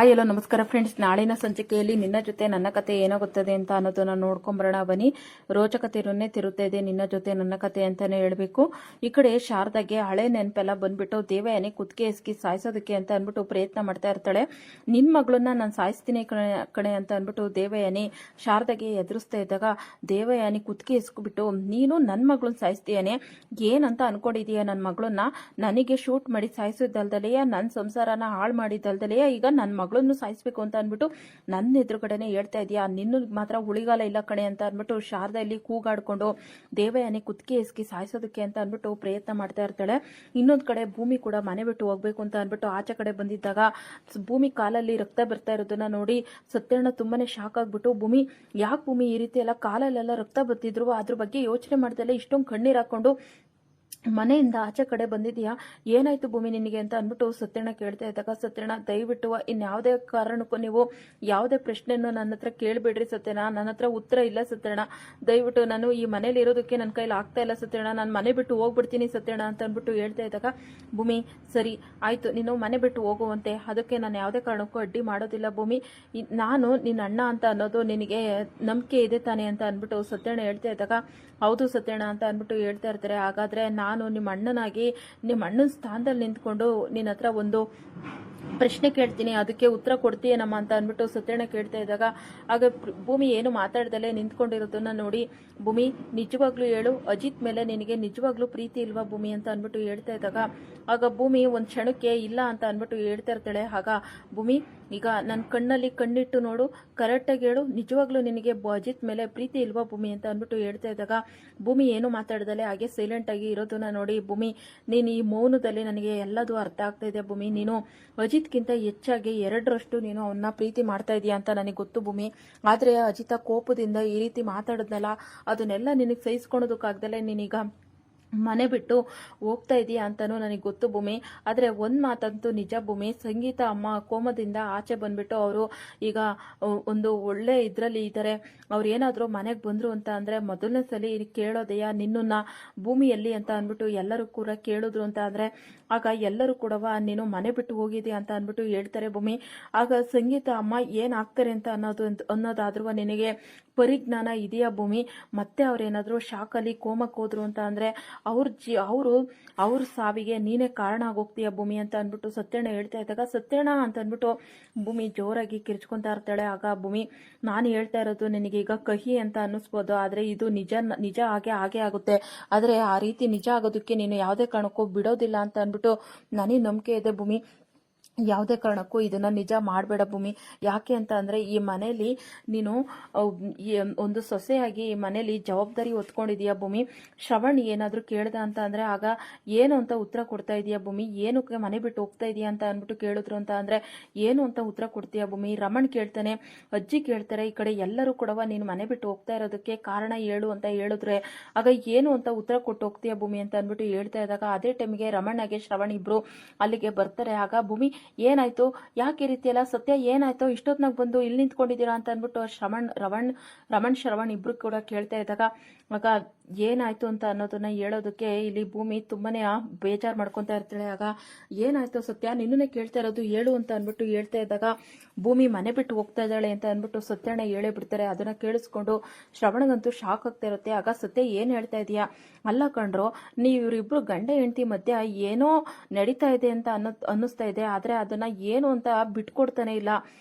ಎಲ್ಲೋ ನಮಸ್ಕಾರ ಫ್ರೆಂಡ್ಸ್. ನಾಳಿನ ಸಂಚಿಕೆಯಲ್ಲಿ ನಿನ್ನ ಜೊತೆ ನನ್ನ ಕತೆ ಏನಾಗುತ್ತದೆ ಅಂತ ಅನ್ನೋದನ್ನ ನೋಡ್ಕೊಂಬರೋಣ ಬನ್ನಿ. ರೋಚಕತೆಯನ್ನೇ ತಿರುತ್ತಾ ಇದೆ ನಿನ್ನ ಜೊತೆ ನನ್ನ ಕತೆ ಅಂತಾನೆ ಹೇಳ್ಬೇಕು. ಈ ಕಡೆ ಶಾರದಾಗೆ ಹಳೆ ನೆನಪೆಲ್ಲ ಬಂದ್ಬಿಟ್ಟು ದೇವಯಾನಿ ಕುತ್ತಿಗೆ ಎಸ್ಕಿ ಸಾಯಿಸೋದಕ್ಕೆ ಅಂತ ಅನ್ಬಿಟ್ಟು ಪ್ರಯತ್ನ ಮಾಡ್ತಾ ಇರ್ತಾಳೆ. ನಿನ್ ಮಗಳನ್ನ ನಾನು ಸಾಯಿಸ್ತೀನಿ ಕಣೆ ಅಂತ ಅನ್ಬಿಟ್ಟು ದೇವಯಾನಿ ಶಾರದಾಗೆ ಎದುರಿಸ್ತಾ ಇದ್ದಾಗ ದೇವಯಾನಿ ಕುತ್ತಿಗೆ ಎಸ್ಕೊಬಿಟ್ಟು ನೀನು ನನ್ನ ಮಗಳನ್ನ ಸಾಯಿಸ್ತೀಯಾನೆ, ಏನಂತ ಅನ್ಕೊಂಡಿದೀಯ ನನ್ನ ಮಗಳನ್ನ? ನನಗೆ ಶೂಟ್ ಮಾಡಿ ಸಾಯಿಸೋದಲ್ದಲೆಯ ನನ್ನ ಸಂಸಾರನ ಹಾಳು ಮಾಡಿದ್ದಲ್ದಲೆಯ ಈಗ ನನ್ನ ಮಗಳನ್ನು ಸಾಯಿಸ್ಬೇಕು ಅಂತ ಅನ್ಬಿಟ್ಟು ನನ್ನ ಎದುರುಗಡೆನೆ ಹೇಳ್ತಾ ಇದೀಯಾ? ನಿನ್ನ ಮಾತ್ರ ಉಳಿಗಾಲ ಇಲ್ಲ ಕಣೆ ಅಂತ ಅನ್ಬಿಟ್ಟು ಶಾರದಾ ಇಲ್ಲಿ ಕೂಗಾಡ್ಕೊಂಡು ದೇವಯಾನಿ ಕುತ್ತಿಗೆ ಎಸ್ಕಿ ಸಾಯಿಸೋದಕ್ಕೆ ಅಂತ ಅನ್ಬಿಟ್ಟು ಪ್ರಯತ್ನ ಮಾಡ್ತಾ ಇರ್ತಾಳೆ. ಇನ್ನೊಂದ್ ಕಡೆ ಭೂಮಿ ಕೂಡ ಮನೆ ಬಿಟ್ಟು ಹೋಗ್ಬೇಕು ಅಂತ ಅನ್ಬಿಟ್ಟು ಆಚೆ ಕಡೆ ಬಂದಿದ್ದಾಗ ಭೂಮಿ ಕಾಲಲ್ಲಿ ರಕ್ತ ಬರ್ತಾ ಇರೋದನ್ನ ನೋಡಿ ಸತ್ಯಣ್ಣ ತುಂಬಾನೇ ಶಾಕ್ ಆಗ್ಬಿಟ್ಟು, ಭೂಮಿ ಯಾಕೆ ಭೂಮಿ ಈ ರೀತಿ ಎಲ್ಲ ಕಾಲಲ್ಲೆಲ್ಲ ರಕ್ತ ಬರ್ತಿದ್ರು, ಅದ್ರ ಬಗ್ಗೆ ಯೋಚನೆ ಮಾಡ್ದಲ್ಲ ಇಷ್ಟೊಂದು ಕಣ್ಣೀರ್ ಹಾಕೊಂಡು ಮನೆಯಿಂದ ಆಚೆ ಕಡೆ ಬಂದಿದ್ಯಾ, ಏನಾಯ್ತು ಭೂಮಿ ನಿನಗೆ ಅಂತ ಅನ್ಬಿಟ್ಟು ಸತ್ಯಣ್ಣ ಕೇಳ್ತಾ ಇದ್ದಾಗ ಸತ್ಯಣ್ಣ ದಯವಿಟ್ಟು ಇನ್ಯಾವುದೇ ಕಾರಣಕ್ಕೂ ನೀವು ಯಾವುದೇ ಪ್ರಶ್ನೆಯನ್ನು ನನ್ನ ಹತ್ರ ಕೇಳಬೇಡ್ರಿ ಸತ್ಯಣ್ಣ, ನನ್ನ ಹತ್ರ ಉತ್ತರ ಇಲ್ಲ ಸತ್ಯಣ್ಣ, ದಯವಿಟ್ಟು ನಾನು ಈ ಮನೇಲಿ ಇರೋದಕ್ಕೆ ನನ್ನ ಕೈಲಿ ಆಗ್ತಾ ಇಲ್ಲ ಸತ್ಯಣ್ಣ, ನಾನು ಮನೆ ಬಿಟ್ಟು ಹೋಗ್ಬಿಡ್ತೀನಿ ಸತ್ಯಣ್ಣ ಅಂತ ಅನ್ಬಿಟ್ಟು ಹೇಳ್ತಾ ಇದ್ದಾಗ ಭೂಮಿ ಸರಿ ಆಯ್ತು ನೀನು ಮನೆ ಬಿಟ್ಟು ಹೋಗುವಂತೆ, ಅದಕ್ಕೆ ನಾನು ಯಾವುದೇ ಕಾರಣಕ್ಕೂ ಅಡ್ಡಿ ಮಾಡೋದಿಲ್ಲ ಭೂಮಿ, ನಾನು ನಿನ್ನ ಅಣ್ಣ ಅಂತ ಅನ್ನೋದು ನಿನಗೆ ನಂಬಿಕೆ ಇದೆ ತಾನೆ ಅಂತ ಅನ್ಬಿಟ್ಟು ಸತ್ಯಣ್ಣ ಹೇಳ್ತಾ ಇದ್ದಾಗ ಹೌದು ಸತ್ಯಣ್ಣ ಅಂತ ಅನ್ಬಿಟ್ಟು ಹೇಳ್ತಾ ಇರ್ತಾರೆ. ಹಾಗಾದ್ರೆ ನಾನು ನಿಮ್ಮ ಅಣ್ಣನಾಗಿ ನಿಮ್ಮ ಅಣ್ಣನ ಸ್ಥಾನದಲ್ಲಿ ನಿಂತ್ಕೊಂಡು ನಿನ್ನ ಹತ್ರ ಒಂದು ಪ್ರಶ್ನೆ ಕೇಳ್ತೀನಿ, ಅದಕ್ಕೆ ಉತ್ತರ ಕೊಡ್ತೀಯೇನಮ್ಮ ಅಂತ ಅನ್ಬಿಟ್ಟು ಸತ್ಯಣ್ಣ ಕೇಳ್ತಾ ಇದ್ದಾಗ ಆಗ ಭೂಮಿ ಏನು ಮಾತಾಡ್ದಲೇ ನಿಂತ್ಕೊಂಡಿರೋದನ್ನ ನೋಡಿ ಭೂಮಿ ನಿಜವಾಗ್ಲೂ ಹೇಳು, ಅಜಿತ್ ಮೇಲೆ ನಿನಗೆ ನಿಜವಾಗ್ಲೂ ಪ್ರೀತಿ ಇಲ್ವಾ ಭೂಮಿ ಅಂತ ಅನ್ಬಿಟ್ಟು ಹೇಳ್ತಾ ಇದ್ದಾಗ ಆಗ ಭೂಮಿ ಒಂದ್ ಕ್ಷಣಕ್ಕೆ ಇಲ್ಲ ಅಂತ ಅನ್ಬಿಟ್ಟು ಹೇಳ್ತಾ ಇರ್ತಾಳೆ. ಆಗ ಭೂಮಿ ಈಗ ನನ್ನ ಕಣ್ಣಲ್ಲಿ ಕಣ್ಣಿಟ್ಟು ನೋಡು, ಕರೆಕ್ಟಾಗಿ ಹೇಳು, ನಿಜವಾಗ್ಲೂ ನಿನಗೆ ಅಜಿತ್ ಮೇಲೆ ಪ್ರೀತಿ ಇಲ್ವಾ ಭೂಮಿ ಅಂತ ಅನ್ಬಿಟ್ಟು ಹೇಳ್ತಾ ಇದ್ದಾಗ ಭೂಮಿ ಏನು ಮಾತಾಡ್ದಲೆ ಹಾಗೆ ಸೈಲೆಂಟ್ ಆಗಿ ಇರೋದನ್ನ ನೋಡಿ ಭೂಮಿ ನೀನು ಈ ಮೌನದಲ್ಲಿ ನನಗೆ ಎಲ್ಲದೂ ಅರ್ಥ ಆಗ್ತಾ ಇದೆ ಭೂಮಿ, ನೀನು ಅಜಿತ್ಗಿಂತ ಹೆಚ್ಚಾಗಿ 2ರಷ್ಟು ನೀನು ಅವನ್ನ ಪ್ರೀತಿ ಮಾಡ್ತಾ ಇದೀಯ ಅಂತ ನನಗೆ ಗೊತ್ತು ಭೂಮಿ, ಆದ್ರೆ ಅಜಿತ ಕೋಪದಿಂದ ಈ ರೀತಿ ಮಾತಾಡಿದ್ನಲ್ಲ ಅದನ್ನೆಲ್ಲ ನಿನಗೆ ಸಹಿಸ್ಕೊಳೋದಕ್ಕಾಗ್ದಲೆ ನೀನೀಗ ಮನೆ ಬಿಟ್ಟು ಹೋಗ್ತಾ ಇದೀಯಾ ಅಂತಾನು ನನಗೆ ಗೊತ್ತು ಭೂಮಿ. ಆದ್ರೆ ಒಂದ್ ಮಾತಂತೂ ನಿಜ ಭೂಮಿ, ಸಂಗೀತ ಅಮ್ಮ ಕೋಮದಿಂದ ಆಚೆ ಬಂದ್ಬಿಟ್ಟು ಅವರು ಈಗ ಒಂದು ಒಳ್ಳೆ ಇದ್ರಲ್ಲಿ ಇದ್ದಾರೆ, ಅವ್ರು ಏನಾದ್ರು ಮನೆಗೆ ಬಂದ್ರು ಅಂತ ಅಂದ್ರೆ ಮೊದಲನೇ ಸಲ ಕೇಳೋದೆಯಾ ನಿನ್ನನ್ನ ಭೂಮಿಯಲ್ಲಿ ಅಂತ ಅನ್ಬಿಟ್ಟು ಎಲ್ಲರೂ ಕೂಡ ಕೇಳಿದ್ರು ಅಂತ ಅಂದ್ರೆ ಆಗ ಎಲ್ಲರೂ ಕೂಡ ನೀನು ಮನೆ ಬಿಟ್ಟು ಹೋಗಿದ್ಯಾ ಅಂತ ಅನ್ಬಿಟ್ಟು ಹೇಳ್ತಾರೆ ಭೂಮಿ. ಆಗ ಸಂಗೀತ ಅಮ್ಮ ಏನಾಗ್ತಾರೆ ಅಂತ ಅನ್ನೋದಾದ್ರೂ ನಿನಗೆ ಪರಿಜ್ಞಾನ ಇದೆಯಾ ಭೂಮಿ? ಮತ್ತೆ ಅವ್ರೇನಾದ್ರು ಶಾಕಲ್ಲಿ ಕೋಮಕ್ಕೆ ಹೋದ್ರು ಅಂತ ಅಂದ್ರೆ ಅವ್ರ ಸಾವಿಗೆ ನೀನೇ ಕಾರಣ ಆಗೋಗ್ತೀಯ ಭೂಮಿ ಅಂತ ಅನ್ಬಿಟ್ಟು ಸತ್ಯಣ್ಣ ಹೇಳ್ತಾ ಇದ್ದಾಗ ಸತ್ಯಣ್ಣ ಅಂತ ಅನ್ಬಿಟ್ಟು ಭೂಮಿ ಜೋರಾಗಿ ಕಿರ್ಚ್ಕೊಂತಾ ಇರ್ತಾಳೆ. ಆಗ ಭೂಮಿ ನಾನು ಹೇಳ್ತಾ ಇರೋದು ನಿನಗೆ ಈಗ ಕಹಿ ಅಂತ ಅನ್ನಿಸ್ಬೋದು, ಆದ್ರೆ ಇದು ನಿಜ ಹಾಗೆ ಆಗುತ್ತೆ, ಆದ್ರೆ ಆ ರೀತಿ ನಿಜ ಆಗೋದಕ್ಕೆ ನೀನು ಯಾವುದೇ ಕಾರಣಕ್ಕೂ ಬಿಡೋದಿಲ್ಲ ಅಂತ ಅನ್ಬಿಟ್ಟು ನನಗೆ ನಂಬಿಕೆ ಇದೆ ಭೂಮಿ, ಯಾವುದೇ ಕಾರಣಕ್ಕೂ ಇದನ್ನ ನಿಜ ಮಾಡಬೇಡ ಭೂಮಿ. ಯಾಕೆ ಅಂತ ಅಂದ್ರೆ ಈ ಮನೆಯಲ್ಲಿ ನೀನು ಒಂದು ಸೊಸೆಯಾಗಿ ಈ ಮನೇಲಿ ಜವಾಬ್ದಾರಿ ಹೊತ್ಕೊಂಡಿದೀಯ ಭೂಮಿ. ಶ್ರವಣ್ ಏನಾದ್ರು ಕೇಳ್ದ ಅಂತ ಅಂದ್ರೆ ಆಗ ಏನು ಅಂತ ಉತ್ತರ ಕೊಡ್ತಾ ಇದೀಯ ಭೂಮಿ, ಏನಕ್ಕೆ ಮನೆ ಬಿಟ್ಟು ಹೋಗ್ತಾ ಇದೀಯ ಅಂತ ಅನ್ಬಿಟ್ಟು ಕೇಳಿದ್ರು ಅಂತ ಅಂದ್ರೆ ಏನು ಅಂತ ಉತ್ತರ ಕೊಡ್ತೀಯ ಭೂಮಿ. ರಮಣ್ ಕೇಳ್ತಾನೆ, ಅಜ್ಜಿ ಕೇಳ್ತಾರೆ, ಈ ಕಡೆ ಎಲ್ಲರೂ ಕೊಡವ ನೀನು ಮನೆ ಬಿಟ್ಟು ಹೋಗ್ತಾ ಇರೋದಕ್ಕೆ ಕಾರಣ ಹೇಳು ಅಂತ ಹೇಳಿದ್ರೆ ಆಗ ಏನು ಅಂತ ಉತ್ತರ ಕೊಟ್ಟು ಹೋಗ್ತೀಯ ಭೂಮಿ ಅಂತ ಅನ್ಬಿಟ್ಟು ಹೇಳ್ತಾ ಇದ್ದಾಗ ಅದೇ ಟೈಮ್ಗೆ ರಮಣ್ಗೆ ಶ್ರವಣ್ ಇಬ್ರು ಅಲ್ಲಿಗೆ ಬರ್ತಾರೆ. ಆಗ ಭೂಮಿ ಏನಾಯ್ತು, ಯಾಕೆ ಈ ರೀತಿ ಎಲ್ಲ ಸತ್ಯ ಏನಾಯ್ತು, ಇಷ್ಟೊತ್ನಾಗ ಬಂದು ಇಲ್ಲಿ ನಿಂತ್ಕೊಂಡಿದ್ದೀರಾ ಅಂತ ಅನ್ಬಿಟ್ಟು ರಮಣ್ ಶ್ರವಣ್ ಇಬ್ರು ಕೂಡ ಕೇಳ್ತಾ ಇದ್ದಾಗ ಆಗ ಏನಾಯ್ತು ಅಂತ ಅನ್ನೋದನ್ನ ಹೇಳೋದಕ್ಕೆ ಇಲ್ಲಿ ಭೂಮಿ ತುಂಬಾನೇ ಬೇಜಾರು ಮಾಡ್ಕೊಂತ ಇರ್ತಾಳೆ. ಆಗ ಏನಾಯ್ತು ಸತ್ಯ, ನಿನ್ನನ್ನೇ ಕೇಳ್ತಾ ಇರೋದು ಹೇಳು ಅಂತ ಅನ್ಬಿಟ್ಟು ಹೇಳ್ತಾ ಇದ್ದಾಗ ಭೂಮಿ ಮನೆ ಬಿಟ್ಟು ಹೋಗ್ತಾ ಇದ್ದಾಳೆ ಅಂತ ಅನ್ಬಿಟ್ಟು ಸತ್ಯಣ್ಣ ಹೇಳೇ ಬಿಡ್ತಾರೆ. ಅದನ್ನ ಕೇಳಿಸ್ಕೊಂಡು ಶ್ರವಣಗಂತೂ ಶಾಕ್ ಆಗ್ತಾ ಇರುತ್ತೆ. ಆಗ ಸತ್ಯ ಏನ್ ಹೇಳ್ತಾ ಇದೀಯಾ, ಅಲ್ಲ ಕಣ್ರು ನೀವಿಬ್ರು ಗಂಡ ಹೆಂಡತಿ ಮಧ್ಯ ಏನೋ ನಡೀತಾ ಇದೆ ಅಂತ ಅನ್ನಿಸ್ತಾ ಇದೆ, ಆದ್ರೆ ಅದನ್ನ ಏನು ಅಂತ ಬಿಟ್ಕೊಡ್ತಾನೆ ಇಲ್ಲ,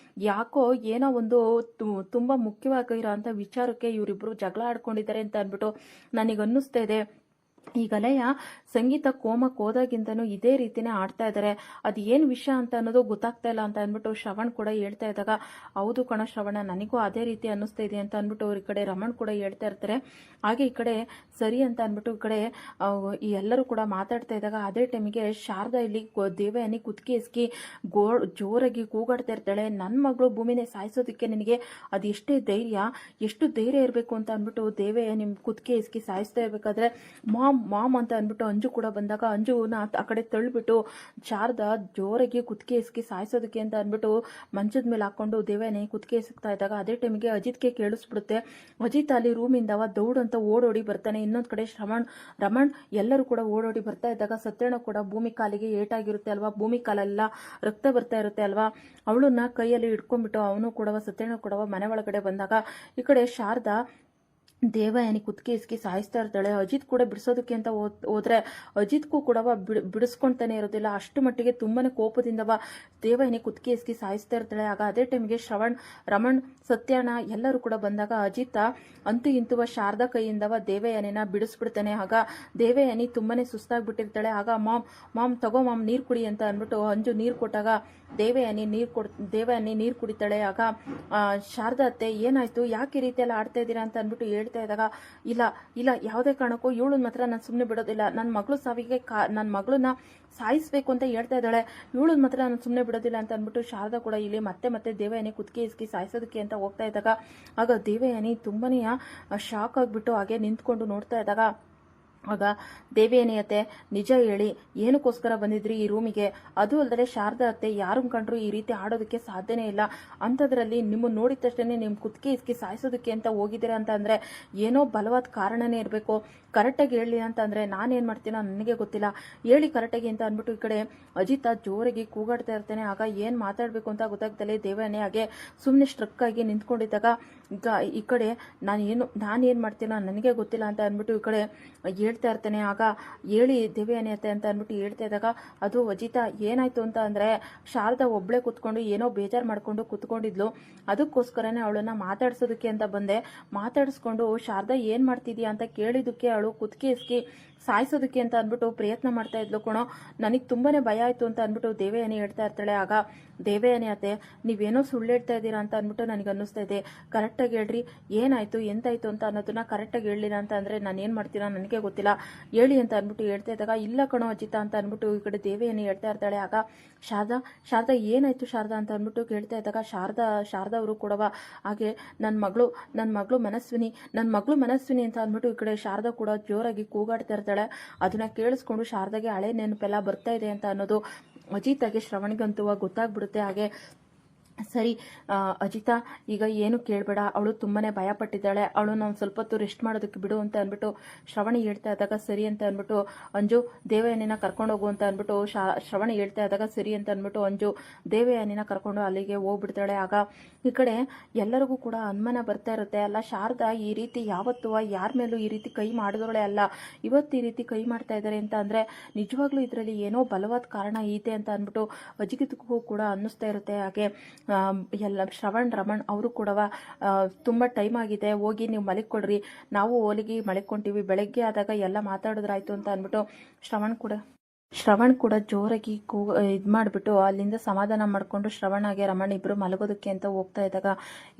ಯಾಕೋ ಏನೋ ಒಂದು ತುಂಬಾ ಮುಖ್ಯವಾಗಿರೋ ಅಂತ ವಿಚಾರಕ್ಕೆ ಇವರಿಬ್ರು ಜಗಳ ಆಡ್ಕೊಂಡಿದ್ದಾರೆ ಅಂತ ಅನ್ಬಿಟ್ಟು ನನಗೆ ಅನ್ನಿಸ್ತಾ ಇದೆ. ಈಗಲೆಯ ಸಂಗೀತ ಕೋಮಕ್ಕೆ ಹೋದಾಗಿಂತನೂ ಇದೇ ರೀತಿನೇ ಆಡ್ತಾ ಇದ್ದಾರೆ, ಅದು ಏನು ವಿಷಯ ಅಂತ ಅನ್ನೋದು ಗೊತ್ತಾಗ್ತಾ ಇಲ್ಲ ಅಂತ ಅಂದ್ಬಿಟ್ಟು ಶ್ರವಣ್ ಕೂಡ ಹೇಳ್ತಾ ಇದ್ದಾಗ ಹೌದು ಕಣ ಶ್ರವಣ, ನನಗೂ ಅದೇ ರೀತಿ ಅನ್ನಿಸ್ತಾ ಇದೆ ಅಂತ ಅಂದ್ಬಿಟ್ಟು ಅವ್ರ ಈ ಕಡೆ ರಮಣ್ ಕೂಡ ಹೇಳ್ತಾ ಇರ್ತಾರೆ. ಹಾಗೆ ಈ ಕಡೆ ಸರಿ ಅಂತ ಅಂದ್ಬಿಟ್ಟು ಈ ಕಡೆ ಈ ಎಲ್ಲರೂ ಕೂಡ ಮಾತಾಡ್ತಾ ಇದ್ದಾಗ ಅದೇ ಟೈಮಿಗೆ ಶಾರದಾ ಇಲ್ಲಿ ದೇವಯಾನಿ ಕುತ್ತಿಗೆ ಎಸ್ಕಿ ಜೋರಾಗಿ ಕೂಗಾಡ್ತಾ ಇರ್ತಾಳೆ, ನನ್ನ ಮಗಳು ಭೂಮಿನೇ ಸಾಯಿಸೋದಕ್ಕೆ ನಿನಗೆ ಅದು ಎಷ್ಟು ಧೈರ್ಯ ಇರಬೇಕು ಅಂತ ಅಂದ್ಬಿಟ್ಟು ದೇವಯಾನಿ ಕುತ್ತಿಗೆ ಎಸ್ಕಿ ಸಾಯಿಸ್ತಾ ಇರ್ಬೇಕಾದ್ರೆ ಮಾಮ್ ಮಾಮ್ ಮಾಮ್ ಅಂತ ಅಂದ್ಬಿಟ್ಟು ಅಂಜು ಕೂಡ ಬಂದಾಗ ಅಂಜುನ ಆ ಕಡೆ ತಳ್ಳಿಬಿಟ್ಟು ಶಾರದಾ ಜೋರಾಗಿ ಕುತ್ತಿಗೆ ಇಸ್ಕಿ ಸಾಯಿಸೋದಕ್ಕೆ ಅಂತ ಅಂದ್ಬಿಟ್ಟು ಮಂಚದ ಮೇಲೆ ಹಾಕೊಂಡು ದೇವಯಾನಿ ಕುತ್ತಿಗೆ ಇಸ್ಕ್ತಾ ಇದ್ದಾಗ ಅದೇ ಟೈಮಿಗೆ ಅಜಿತ್ಗೆ ಕೇಳಿಸ್ಬಿಡುತ್ತೆ. ಅಜಿತ್ ಅಲ್ಲಿ ರೂಮಿಂದ ದೌಡ್ ಅಂತ ಓಡೋಡಿ ಬರ್ತಾನೆ. ಇನ್ನೊಂದು ಕಡೆ ರಮಣ್ ಎಲ್ಲರೂ ಕೂಡ ಓಡೋಡಿ ಬರ್ತಾ ಇದ್ದಾಗ ಸತ್ಯಣ್ಣ ಕೂಡ ಭೂಮಿ ಕಾಲಿಗೆ ಏಟಾಗಿರುತ್ತೆ ಅಲ್ವಾ, ಭೂಮಿ ಕಾಲೆಲ್ಲ ರಕ್ತ ಬರ್ತಾ ಇರುತ್ತೆ ಅಲ್ವಾ, ಅವಳನ್ನ ಕೈಯಲ್ಲಿ ಹಿಡ್ಕೊಂಡ್ಬಿಟ್ಟು ಅವನು ಕೂಡ ಸತ್ಯಣ್ಣ ಕೂಡ ಮನೆ ಒಳಗಡೆ ಬಂದಾಗ ಈ ಕಡೆ ಶಾರದಾ ದೇವಯಾನಿ ಕುತ್ತಿಗೆ ಇಸ್ಕಿ ಸಾಯಿಸ್ತಾ ಇರ್ತಾಳೆ. ಅಜಿತ್ ಕೂಡ ಬಿಡಿಸೋದಕ್ಕೆ ಅಂತ ಹೋದ್ರೆ ಅಜಿತ್ಗೂ ಕೂಡ ಬಿಡಿಸ್ಕೊಂತಾನೆ ಇರೋದಿಲ್ಲ. ಅಷ್ಟು ಮಟ್ಟಿಗೆ ತುಂಬಾನೇ ಕೋಪದಿಂದವ ದೇವಯಾನಿ ಕುತ್ತಿಗೆ ಇಸ್ಕಿ ಸಾಯಿಸ್ತಾ ಇರ್ತಾಳೆ. ಆಗ ಅದೇ ಟೈಮ್ಗೆ ರಮಣ್ ಸತ್ಯಣ್ಣ ಎಲ್ಲರೂ ಕೂಡ ಬಂದಾಗ ಅಜಿತ ಅಂತೂ ಇಂತುವ ಶಾರದಾ ಕೈಯಿಂದವ ದೇವಯಾನಿನ ಬಿಡಿಸ್ಬಿಡ್ತಾನೆ. ಆಗ ದೇವಯಾನಿ ತುಂಬಾನೇ ಸುಸ್ತಾಗ್ಬಿಟ್ಟಿರ್ತಾಳೆ. ಆಗ ಮಾಮ್ ತಗೋ ಮಾಮ್ ನೀರು ಕುಡಿ ಅಂತ ಅಂದ್ಬಿಟ್ಟು ಅಂಜು ನೀರು ಕೊಟ್ಟಾಗ ದೇವಯಾನಿ ನೀರು ಕುಡಿತಾಳೆ. ಆಗ ಶಾರದಾ ಅತ್ತೆ ಏನಾಯ್ತು, ಯಾಕೆ ಈ ರೀತಿ ಎಲ್ಲ ಆಡ್ತಾ ಇದ್ದೀರಾ ಅಂತ ಅಂದ್ಬಿಟ್ಟು ಹೇಳ್ತಾ ಇದ್ದಾಗ ಇಲ್ಲ ಯಾವುದೇ ಕಾರಣಕ್ಕೂ ಇವಳನ್ನ ಮಾತ್ರ ನಾನು ಸುಮ್ಮನೆ ಬಿಡೋದಿಲ್ಲ, ನನ್ನ ಮಗಳು ಸಾವಿಗೆ ನನ್ನ ಮಗಳನ್ನ ಸಾಯಿಸ್ಬೇಕು ಅಂತ ಹೇಳ್ತಾ ಇದ್ದಾಳೆ, ಇವಳನ್ನ ಮಾತ್ರ ನಾನು ಸುಮ್ಮನೆ ಬಿಡೋದಿಲ್ಲ ಅಂತ ಅಂದ್ಬಿಟ್ಟು ಶಾರದಾ ಕೂಡ ಇಲ್ಲಿ ಮತ್ತೆ ದೇವಯಾನಿ ಕುತ್ತಿಗೆ ಇಸ್ಕಿ ಸಾಯಿಸೋದಕ್ಕೆ ಅಂತ ಹೋಗ್ತಾ ಇದ್ದಾಗ ಆಗ ದೇವಯಾನಿ ತುಂಬಾನೇ ಶಾಕ್ ಆಗಿಬಿಟ್ಟು ಹಾಗೆ ನಿಂತ್ಕೊಂಡು ನೋಡ್ತಾ ಇದ್ದಾಗ ಆಗ ದೇವಯಾನಿ ಅತ್ತೆ ನಿಜ ಹೇಳಿ ಏನಕ್ಕೋಸ್ಕರ ಬಂದಿದ್ರಿ ಈ ರೂಮಿಗೆ, ಅದು ಅಲ್ಲದೆ ಶಾರದಾ ಅತ್ತೆ ಯಾರನ್ನ ಕಂಡ್ರು ಈ ರೀತಿ ಆಡೋದಕ್ಕೆ ಸಾಧ್ಯನೇ ಇಲ್ಲ, ಅಂಥದ್ರಲ್ಲಿ ನಿಮ್ಮನ್ನು ನೋಡಿದ ತಕ್ಷಣ ನಿಮ್ಮ ಕುತ್ತಿಗೆ ಇಸ್ಕಿ ಸಾಯಿಸೋದಕ್ಕೆ ಅಂತ ಹೋಗಿದ್ದೀರಾ ಅಂತ ಅಂದರೆ ಏನೋ ಬಲವಾದ ಕಾರಣನೇ ಇರಬೇಕು, ಕರೆಕ್ಟಾಗಿ ಹೇಳಿ ಅಂತ ಅಂದರೆ ನಾನೇನು ಮಾಡ್ತೀನೋ ನನಗೆ ಗೊತ್ತಿಲ್ಲ, ಹೇಳಿ ಕರೆಕ್ಟಾಗಿ ಅಂತ ಅಂದ್ಬಿಟ್ಟು ಈ ಕಡೆ ಅಜಿತ ಜೋರಾಗಿ ಕೂಗಾಡ್ತಾ ಇರ್ತಾನೆ. ಆಗ ಏನು ಮಾತಾಡಬೇಕು ಅಂತ ಗೊತ್ತಾಗ್ತಲೇ ದೇವಯಾನಿ ಹಾಗೆ ಸುಮ್ಮನೆ ಸ್ಟ್ರಕ್ ಆಗಿ ನಿಂತ್ಕೊಂಡಿದ್ದಾಗ ಈಗ ಈ ಕಡೆ ನಾನೇನು ಮಾಡ್ತೀನೋ ನನಗೆ ಗೊತ್ತಿಲ್ಲ ಅಂತ ಅಂದ್ಬಿಟ್ಟು ಈ ಕಡೆ ಹೇಳ್ತಾ ಇರ್ತಾನೆ. ಆಗ ಹೇಳಿ ದೇವಯಾನಿ ಅತ್ತೆ ಅಂತ ಅಂದ್ಬಿಟ್ಟು ಹೇಳ್ತಾ ಇದ್ದಾಗ ಅದು ಅಜಿತ ಏನಾಯ್ತು ಅಂತ ಅಂದರೆ ಶಾರದಾ ಒಬ್ಬಳೇ ಕೂತ್ಕೊಂಡು ಏನೋ ಬೇಜಾರು ಮಾಡ್ಕೊಂಡು ಕೂತ್ಕೊಂಡಿದ್ಲು, ಅದಕ್ಕೋಸ್ಕರನೇ ಅವಳನ್ನ ಮಾತಾಡ್ಸೋದಕ್ಕೆ ಅಂತ ಬಂದೆ, ಮಾತಾಡಿಸ್ಕೊಂಡು ಶಾರದಾ ಏನು ಮಾಡ್ತಿದ್ಯಾ ಅಂತ ಕೇಳಿದ್ದಕ್ಕೆ ಅವಳು ಕುತ್ತಿಗೆ ಇಸ್ಕಿ ಸಾಯಿಸೋದಕ್ಕೆ ಅಂತ ಅಂದ್ಬಿಟ್ಟು ಪ್ರಯತ್ನ ಮಾಡ್ತಾ ಇದ್ಲು ಕಣೋ, ನನಗೆ ತುಂಬಾನೇ ಭಯ ಆಯ್ತು ಅಂತ ಅಂದ್ಬಿಟ್ಟು ದೇವಯಾನಿ ಹೇಳ್ತಾ ಇರ್ತಾಳೆ. ಆಗ ದೇವಯಾನಿ ಅತ್ತೆ ನೀವೇನೋ ಸುಳ್ಳು ಹೇಳ್ತಾ ಇದ್ದೀರಾ ಅಂತ ಅಂದ್ಬಿಟ್ಟು ನನಗೆ ಅನ್ನಿಸ್ತಾ ಇದೆ, ಕರೆಕ್ಟಾಗಿ ಹೇಳ್ರಿ ಎಂತಾಯ್ತು ಅಂತ ಅನ್ನೋದನ್ನ ಕರೆಕ್ಟಾಗಿ ಹೇಳಿಲ್ಲ ಅಂತ ಅಂದರೆ ನಾನು ಏನು ಮಾಡ್ತೀನೋ ನನಗೆ ಗೊತ್ತಿಲ್ಲ, ಹೇಳಿ ಅಂತ ಅಂದ್ಬಿಟ್ಟು ಹೇಳ್ತಾ ಇದ್ದಾಗ ಇಲ್ಲ ಕಣೋ ಅಜಿತ ಅಂತ ಅಂದ್ಬಿಟ್ಟು ಈ ಕಡೆ ದೇವಯಾನಿ ಹೇಳ್ತಾ ಇರ್ತಾಳೆ. ಆಗ ಶಾರದಾ ಏನಾಯ್ತು ಶಾರದಾ ಅಂತ ಅಂದ್ಬಿಟ್ಟು ಕೇಳ್ತಾ ಇದ್ದಾಗ ಶಾರದಾ ಅವರು ಕೂಡ ಹಾಗೆ ನನ್ನ ಮಗಳು ಮನಸ್ವಿನಿ ಅಂತ ಅಂದ್ಬಿಟ್ಟು ಈ ಕಡೆ ಶಾರದಾ ಕೂಡ ಜೋರಾಗಿ ಕೂಗಾಡ್ತಾ ಇರ್ತಾಳೆ. ಅದನ್ನ ಕೇಳಿಸ್ಕೊಂಡು ಶಾರದಾಗೆ ಹಳೆ ನೆನಪೆಲ್ಲ ಬರ್ತಾ ಇದೆ ಅಂತ ಅನ್ನೋದು ಅಜಿತಾಗೆ ಶ್ರವಣಿಗಂತೂ ಗೊತ್ತಾಗ್ಬಿಡುತ್ತೆ. ಹಾಗೆ ಸರಿ ಅಜಿತ ಈಗ ಏನು ಕೇಳಬೇಡ, ಅವಳು ತುಂಬಾನೇ ಭಯ ಪಟ್ಟಿದ್ದಾಳೆ, ಅವಳು ನಾವು ಸ್ವಲ್ಪ ಹೊತ್ತು ರೆಸ್ಟ್ ಮಾಡೋದಕ್ಕೆ ಬಿಡು ಅಂತ ಅಂದ್ಬಿಟ್ಟು ಶ್ರವಣಿ ಹೇಳ್ತಾ ಇದ್ದಾಗ ಸರಿ ಅಂತ ಅಂದ್ಬಿಟ್ಟು ಅಂಜು ದೇವಯಾನಿನ ಕರ್ಕೊಂಡು ಹೋಗು ಅಂತ ಅಂದ್ಬಿಟ್ಟು ಶ್ರವಣಿ ಹೇಳ್ತಾ ಇದ್ದಾಗ ಸರಿ ಅಂತ ಅಂದ್ಬಿಟ್ಟು ಅಂಜು ದೇವಯಾನಿನ ಕರ್ಕೊಂಡು ಅಲ್ಲಿಗೆ ಹೋಗ್ಬಿಡ್ತಾಳೆ. ಆಗ ಈ ಕಡೆ ಎಲ್ಲರಿಗೂ ಕೂಡ ಅನುಮಾನ ಬರ್ತಾ ಇರುತ್ತೆ, ಅಲ್ಲ ಶಾರದಾ ಈ ರೀತಿ ಯಾವತ್ತೂ ಯಾರ ಮೇಲೂ ಈ ರೀತಿ ಕೈ ಮಾಡಿದವಳೆ ಅಲ್ಲ, ಇವತ್ತು ಈ ರೀತಿ ಕೈ ಮಾಡ್ತಾ ಇದ್ದಾರೆ ಅಂತ ಅಂದರೆ ನಿಜವಾಗ್ಲೂ ಇದರಲ್ಲಿ ಏನೋ ಬಲವಾದ ಕಾರಣ ಇದೆ ಅಂತ ಅಂದ್ಬಿಟ್ಟು ಅಜಿಗಿದಕ್ಕೂ ಕೂಡ ಅನ್ನಿಸ್ತಾ ಇರುತ್ತೆ. ಹಾಗೆ ಎಲ್ಲ ರಮಣ್ ಅವರು ಕೂಡ ತುಂಬ ಟೈಮ್ ಆಗಿದೆ, ಹೋಗಿ ನೀವು ಮಲಿಕೊಡ್ರಿ, ನಾವು ಹೋಲಿಗೆ ಮಲಿಕೊಂತೀವಿ, ಬೆಳಗ್ಗೆ ಆದಾಗ ಎಲ್ಲ ಮಾತಾಡಿದ್ರಾಯ್ತು ಅಂತ ಅಂದ್ಬಿಟ್ಟು ಶ್ರವಣ್ ಕೂಡ ಜೋರಾಗಿ ಇದು ಮಾಡಿಬಿಟ್ಟು ಅಲ್ಲಿಂದ ಸಮಾಧಾನ ಮಾಡಿಕೊಂಡು ಶ್ರವಣಾಗೆ ರಮಣ್ ಇಬ್ಬರು ಮಲಗೋದಕ್ಕೆ ಅಂತ ಹೋಗ್ತಾ ಇದ್ದಾಗ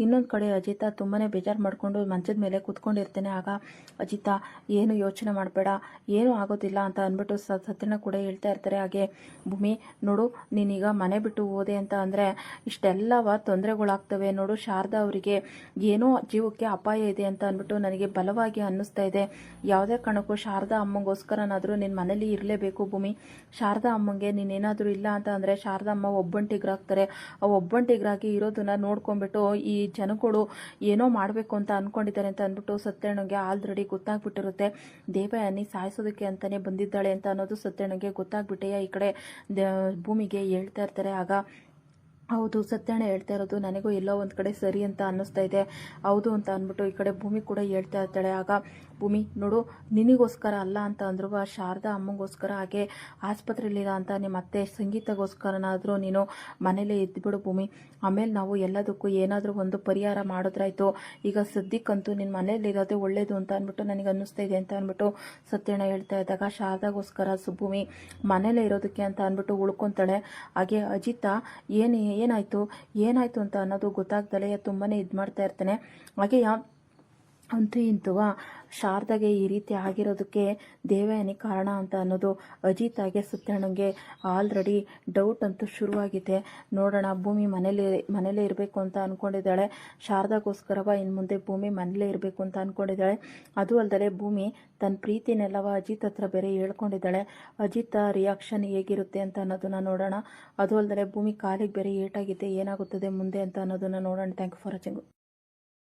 ಇನ್ನೊಂದು ಕಡೆ ಅಜಿತ ತುಂಬಾನೇ ಬೇಜಾರು ಮಾಡಿಕೊಂಡು ಮಂಚದ ಮೇಲೆ ಕೂತ್ಕೊಂಡಿರ್ತೇನೆ. ಆಗ ಅಜಿತ ಏನು ಯೋಚನೆ ಮಾಡಬೇಡ, ಏನೂ ಆಗೋದಿಲ್ಲ ಅಂತ ಅಂದ್ಬಿಟ್ಟು ಸತ್ಯನ ಕೂಡ ಹೇಳ್ತಾ ಇರ್ತಾರೆ. ಹಾಗೆ ಭೂಮಿ ನೋಡು ನೀನೀಗ ಮನೆ ಬಿಟ್ಟು ಹೋದೆ ಅಂತ ಅಂದರೆ ಇಷ್ಟೆಲ್ಲವ ತೊಂದರೆಗಳಾಗ್ತವೆ ನೋಡು, ಶಾರದಾ ಅವರಿಗೆ ಏನೋ ಜೀವಕ್ಕೆ ಅಪಾಯ ಇದೆ ಅಂತ ಅಂದ್ಬಿಟ್ಟು ನನಗೆ ಬಲವಾಗಿ ಅನ್ನಿಸ್ತಾ ಇದೆ, ಯಾವುದೇ ಕಾರಣಕ್ಕೂ ಶಾರದಾ ಅಮ್ಮಂಗೋಸ್ಕರನಾದರೂ ನಿನ್ನ ಮನೇಲಿ ಇರಲೇಬೇಕು ಭೂಮಿ, ಶಾರದಾ ಅಮ್ಮಂಗೆ ನೀನೇನಾದರೂ ಇಲ್ಲ ಅಂತ ಅಂದರೆ ಶಾರದಾ ಅಮ್ಮ ಒಬ್ಬಂಟಿಗರಾಗ್ತಾರೆ, ಆ ಒಬ್ಬಂಟಿಗರಾಗಿ ಇರೋದನ್ನ ನೋಡ್ಕೊಂಡ್ಬಿಟ್ಟು ಈ ಜನಗಳು ಏನೋ ಮಾಡಬೇಕು ಅಂತ ಅಂದ್ಕೊಂಡಿದ್ದಾರೆ ಅಂತ ಅಂದ್ಬಿಟ್ಟು ಸತ್ಯಣ್ಣಗೆ ಆಲ್ರೆಡಿ ಗೊತ್ತಾಗ್ಬಿಟ್ಟಿರುತ್ತೆ, ದೇವಯಾನಿ ಸಾಯಿಸೋದಕ್ಕೆ ಅಂತಲೇ ಬಂದಿದ್ದಾಳೆ ಅಂತ ಅನ್ನೋದು ಸತ್ಯಣ್ಣಗೆ ಗೊತ್ತಾಗ್ಬಿಟ್ಟೆ ಈ ಕಡೆ ಭೂಮಿಗೆ ಹೇಳ್ತಾ ಇರ್ತಾರೆ. ಆಗ ಹೌದು ಸತ್ಯಣ್ಣ ಹೇಳ್ತಾ ಇರೋದು ನನಗೂ ಎಲ್ಲೋ ಒಂದು ಕಡೆ ಸರಿ ಅಂತ ಅನ್ನಿಸ್ತಾ ಇದೆ, ಹೌದು ಅಂತ ಅಂದ್ಬಿಟ್ಟು ಈ ಕಡೆ ಭೂಮಿ ಕೂಡ ಹೇಳ್ತಾ ಇರ್ತಾಳೆ. ಆಗ ಭೂಮಿ ನೋಡು ನಿನಗೋಸ್ಕರ ಅಲ್ಲ ಅಂತ ಅಂದ್ರು ಶಾರದಾ ಅಮ್ಮಂಗೋಸ್ಕರ ಹಾಗೆ ಆಸ್ಪತ್ರೆಯಲ್ಲಿಲ್ಲ ಅಂತ ನಿಮ್ಮ ಅತ್ತೆ ಸಂಗೀತಗೋಸ್ಕರನಾದರೂ ನೀನು ಮನೇಲೇ ಇದ್ದುಬಿಡು ಭೂಮಿ, ಆಮೇಲೆ ನಾವು ಎಲ್ಲದಕ್ಕೂ ಏನಾದರೂ ಒಂದು ಪರಿಹಾರ ಮಾಡಿದ್ರಾಯ್ತು, ಈಗ ಸದ್ಯಕ್ಕಂತೂ ನಿನ್ನ ಮನೇಲಿರೋದೇ ಒಳ್ಳೇದು ಅಂತ ಅಂದ್ಬಿಟ್ಟು ನನಗೆ ಅನ್ನಿಸ್ತಾ ಇದೆ ಅಂತ ಅಂದ್ಬಿಟ್ಟು ಸತ್ಯಣ್ಣ ಹೇಳ್ತಾ ಇದ್ದಾಗ ಶಾರದಾಗೋಸ್ಕರ ಭೂಮಿ ಮನೇಲೇ ಇರೋದಕ್ಕೆ ಅಂತ ಅಂದ್ಬಿಟ್ಟು ಉಳ್ಕೊತಾಳೆ. ಹಾಗೆ ಅಜಿತ ಏನಾಯ್ತು ಅಂತ ಅನ್ನೋದು ಗೊತ್ತಾಗ್ದಲೇ ತುಂಬಾನೇ ಇದು ಮಾಡ್ತಾ ಇರ್ತಾನೆ. ಹಾಗೆಯ ಅಂತೂ ಇಂತುವ ಶಾರದಾಗೆ ಈ ರೀತಿ ಆಗಿರೋದಕ್ಕೆ ದೇವಯಾನಿ ಕಾರಣ ಅಂತ ಅನ್ನೋದು ಅಜಿತಾಗೆ ಸುತ್ತಣ್ಣಂಗೆ ಆಲ್ರೆಡಿ ಡೌಟ್ ಅಂತೂ ಶುರುವಾಗಿದೆ. ನೋಡೋಣ, ಭೂಮಿ ಮನೇಲೇ ಇರಬೇಕು ಅಂತ ಅಂದ್ಕೊಂಡಿದ್ದಾಳೆ. ಶಾರದಾಗೋಸ್ಕರವ ಇನ್ನು ಮುಂದೆ ಭೂಮಿ ಮನೇಲೇ ಇರಬೇಕು ಅಂತ ಅಂದ್ಕೊಂಡಿದ್ದಾಳೆ. ಅದು ಅಲ್ಲದೆ ಭೂಮಿ ತನ್ನ ಪ್ರೀತಿನೆಲ್ಲವ ಅಜಿತ್ ಹತ್ರ ಬೇರೆ ಹೇಳ್ಕೊಂಡಿದ್ದಾಳೆ. ಅಜಿತ್ ರಿಯಾಕ್ಷನ್ ಹೇಗಿರುತ್ತೆ ಅಂತ ಅನ್ನೋದನ್ನ ನೋಡೋಣ. ಅದು ಅಲ್ಲದೆ ಭೂಮಿ ಕಾಲಿಗೆ ಬೇರೆ ಏಟಾಗಿದೆ, ಏನಾಗುತ್ತದೆ ಮುಂದೆ ಅಂತ ಅನ್ನೋದನ್ನ ನೋಡೋಣ. Thank you for watching.